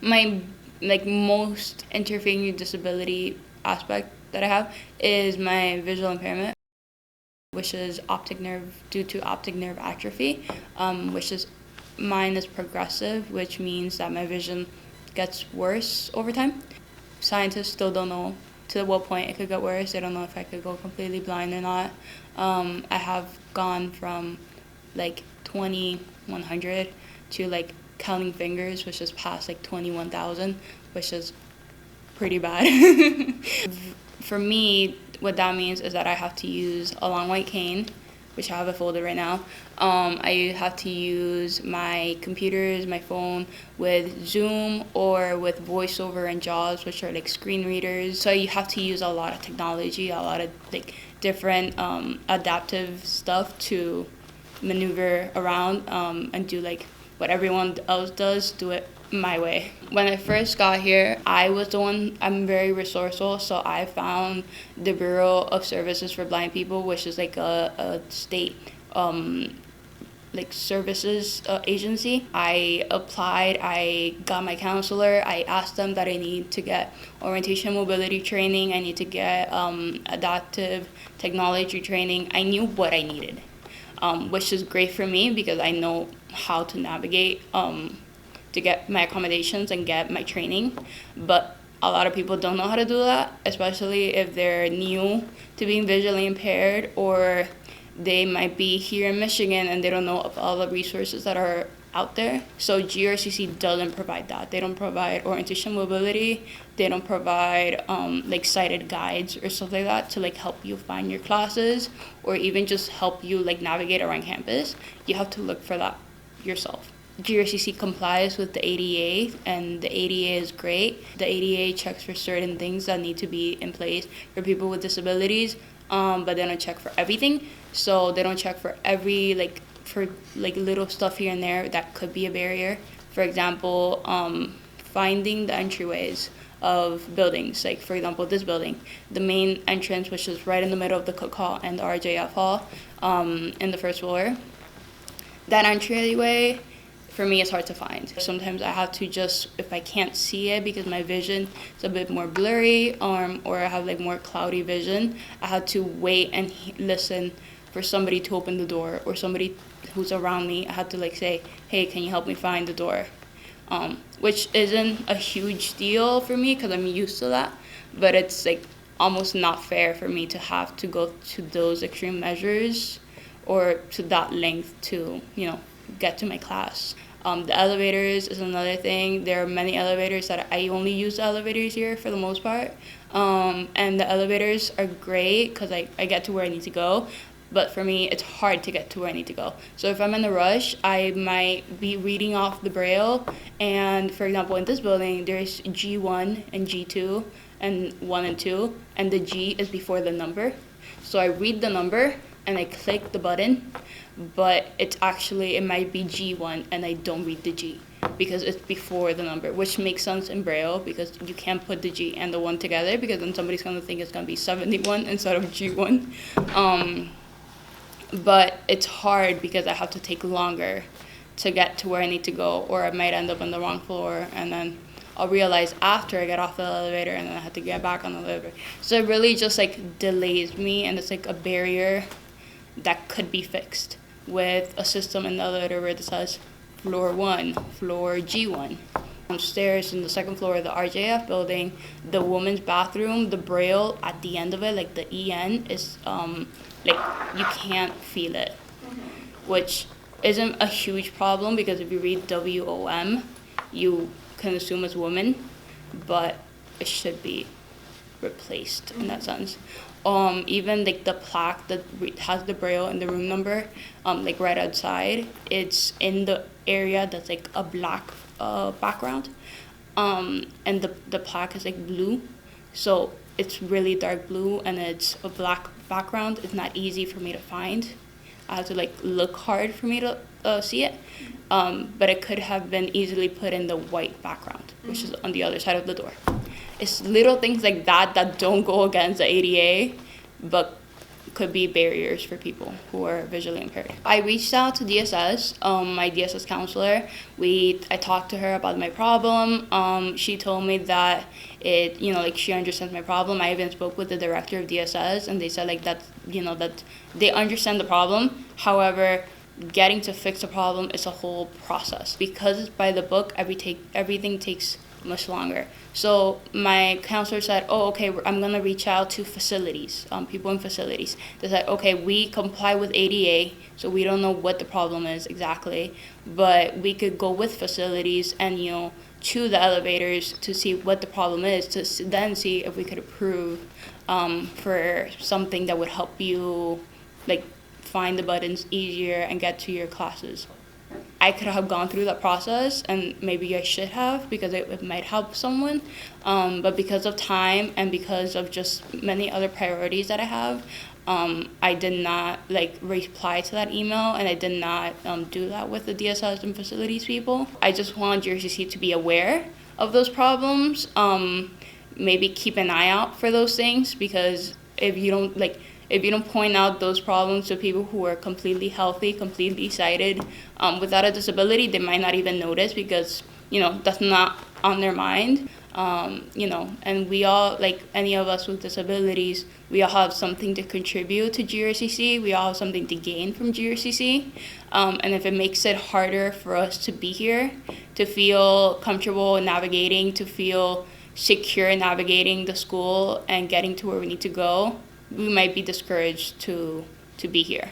My most interfering disability aspect that I have is my visual impairment, which is due to optic nerve atrophy, which is mine is progressive, which means that my vision gets worse over time. Scientists still don't know to what point it could get worse. They don't know if I could go completely blind or not. I have gone from 2100 to counting fingers, which is past 21,000, which is pretty bad. For me, what that means is that I have to use a long white cane, which I have it folded right now. I have to use my computers, my phone, with Zoom or with VoiceOver and JAWS, which are screen readers. So you have to use a lot of technology, a lot of different adaptive stuff to maneuver around and do what everyone else does, do it my way. When I first got here, I'm very resourceful, so I found the Bureau of Services for Blind People, which is a state services agency. I applied, I got my counselor, I asked them that I need to get orientation mobility training, I need to get adaptive technology training. I knew what I needed, which is great for me because I know how to navigate to get my accommodations and get my training. But a lot of people don't know how to do that, especially if they're new to being visually impaired, or they might be here in Michigan and they don't know of all the resources that are out there. So GRCC doesn't provide that. They don't provide orientation mobility. They don't provide sighted guides or stuff like that to help you find your classes, or even just help you navigate around campus. You have to look for that yourself. GRCC complies with the ADA, and the ADA is great. The ADA checks for certain things that need to be in place for people with disabilities, but they don't check for everything. So they don't check for every little stuff here and there that could be a barrier. For example, finding the entryways of buildings. For example, this building, the main entrance, which is right in the middle of the cook hall and the RJF hall, in the first floor. That entryway, for me, it's hard to find. Sometimes I have to if I can't see it because my vision is a bit more blurry, or I have more cloudy vision, I have to wait and listen for somebody to open the door, or somebody who's around me. I have to say, hey, can you help me find the door? Which isn't a huge deal for me because I'm used to that, but it's almost not fair for me to have to go to those extreme measures or to that length to, get to my class. The elevators is another thing. There are many elevators that I only use the elevators here for the most part. And the elevators are great because I get to where I need to go. But for me, it's hard to get to where I need to go. So if I'm in a rush, I might be reading off the Braille. And for example, in this building, there's G1 and G2 and 1 and 2. And the G is before the number. So I read the number and I click the button, but it might be G1 and I don't read the G because it's before the number, which makes sense in Braille because you can't put the G and the 1 together because then somebody's going to think it's going to be 71 instead of G1. But it's hard because I have to take longer to get to where I need to go, or I might end up on the wrong floor, and then I'll realize after I get off the elevator, and then I have to get back on the elevator. So it really just delays me, and it's a barrier that could be fixed with a system in the elevator where it says floor 1, floor G1. Downstairs in the second floor of the RJF building, the women's bathroom, the Braille at the end of it, the EN, is you can't feel it, which isn't a huge problem because if you read WOM, you can assume it's woman, but it should be replaced in that sense. Even the plaque that has the Braille and the room number, right outside, it's in the area that's a black background, and the plaque is blue, so it's really dark blue and it's a black background. It's not easy for me to find. I have to look hard for me to see it, but it could have been easily put in the white background, which is on the other side of the door. It's little things like that that don't go against the ADA, but could be barriers for people who are visually impaired. I reached out to DSS, my DSS counselor. I talked to her about my problem. She told me that she understands my problem. I even spoke with the director of DSS, and they said that they understand the problem. However, getting to fix the problem is a whole process. Because it's by the book, everything takes much longer. So my counselor said, okay, I'm going to reach out to facilities, people in facilities. They said, okay, we comply with ADA, so we don't know what the problem is exactly, but we could go with facilities and, to the elevators to see what the problem is, to then see if we could approve for something that would help you, find the buttons easier and get to your classes. I could have gone through that process, and maybe I should have, because it might help someone. But because of time and because of just many other priorities that I have, I did not reply to that email, and I did not do that with the DSS and facilities people. I just want GRCC to be aware of those problems. Maybe keep an eye out for those things, because if you don't point out those problems to people who are completely healthy, completely sighted, without a disability, they might not even notice, because, that's not on their mind. And we all, any of us with disabilities, we all have something to contribute to GRCC. We all have something to gain from GRCC. And if it makes it harder for us to be here, to feel comfortable in navigating, to feel secure in navigating the school and getting to where we need to go, we might be discouraged to be here.